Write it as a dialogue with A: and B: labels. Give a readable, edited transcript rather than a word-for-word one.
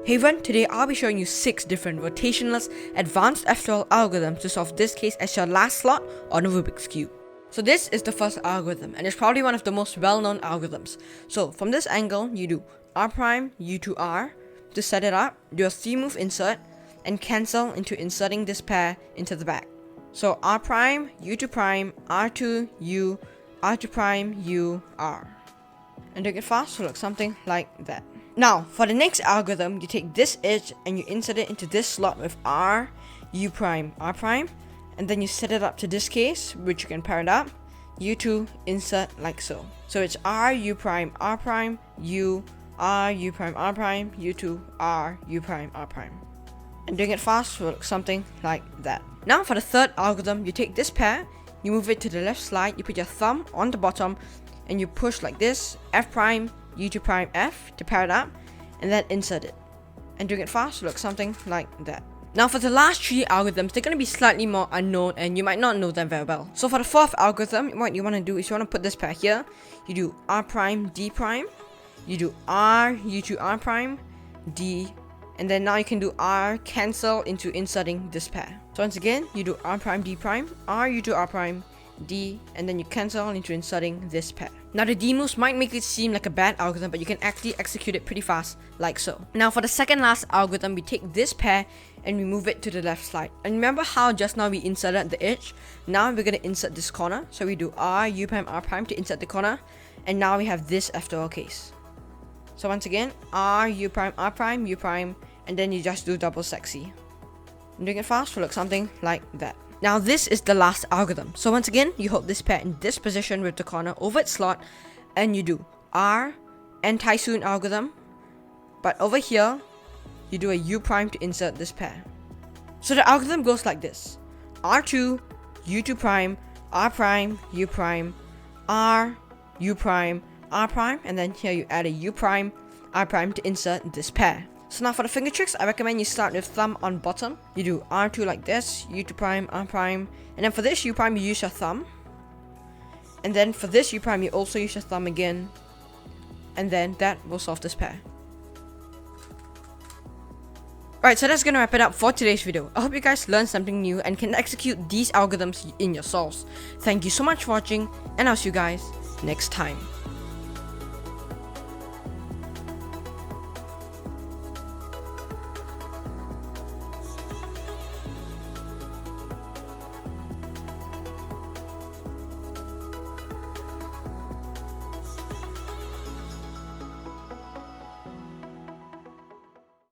A: Hey everyone, today I'll be showing you 6 different rotationless advanced FTL algorithms to solve this case as your last slot on a Rubik's Cube. So this is the first algorithm and it's probably one of the most well-known algorithms. So from this angle, you do R prime, U to R. To set it up, do a C-move insert and cancel into inserting this pair into the back. So R prime, U to prime, R2, U, R to prime, U, R. And doing it fast will look something like that. Now, for the next algorithm, you take this edge and you insert it into this slot with R, U prime, R prime, and then you set it up to this case, which you can pair it up, U2, insert like so. So it's R, U prime, R prime, U, R, U prime, R prime, U2, R, U prime, R prime. And doing it fast will look something like that. Now for the third algorithm, you take this pair, you move it to the left slide, you put your thumb on the bottom, and you push like this, F prime, U2 prime F to pair it up, and then insert it. And doing it fast will look something like that. Now for the last 3 algorithms, they're going to be slightly more unknown and you might not know them very well. So for the fourth algorithm, what you want to do is you want to put this pair here. You do R prime, D prime. You do R, U2 R prime, D. And then now you can do R cancel into inserting this pair. So once again, you do R prime, D prime, R, U2 R prime, D, and then you cancel into inserting this pair. Now the D moves might make it seem like a bad algorithm, but you can actually execute it pretty fast, like so. Now for the second last algorithm, we take this pair and we move it to the left slide. And remember how just now we inserted the edge? Now we're going to insert this corner. So we do R, U prime, R prime to insert the corner. And now we have this after all case. So once again, R, U prime, R prime, U prime, and then you just do double sexy. And doing it fast will look something like that. Now this is the last algorithm. So once again, you hold this pair in this position with the corner over its slot and you do R, anti-soon algorithm, but over here, you do a U prime to insert this pair. So the algorithm goes like this. R2, U2 prime, R prime, U prime, R, U prime, R prime, and then here you add a U prime, R prime to insert this pair. So now for the finger tricks, I recommend you start with thumb on bottom. You do R2 like this, U2 prime, R prime. And then for this U prime, you use your thumb. And then for this U prime, you also use your thumb again. And then that will solve this pair. Alright, so that's gonna wrap it up for today's video. I hope you guys learned something new and can execute these algorithms in your solves. Thank you so much for watching, and I'll see you guys next time.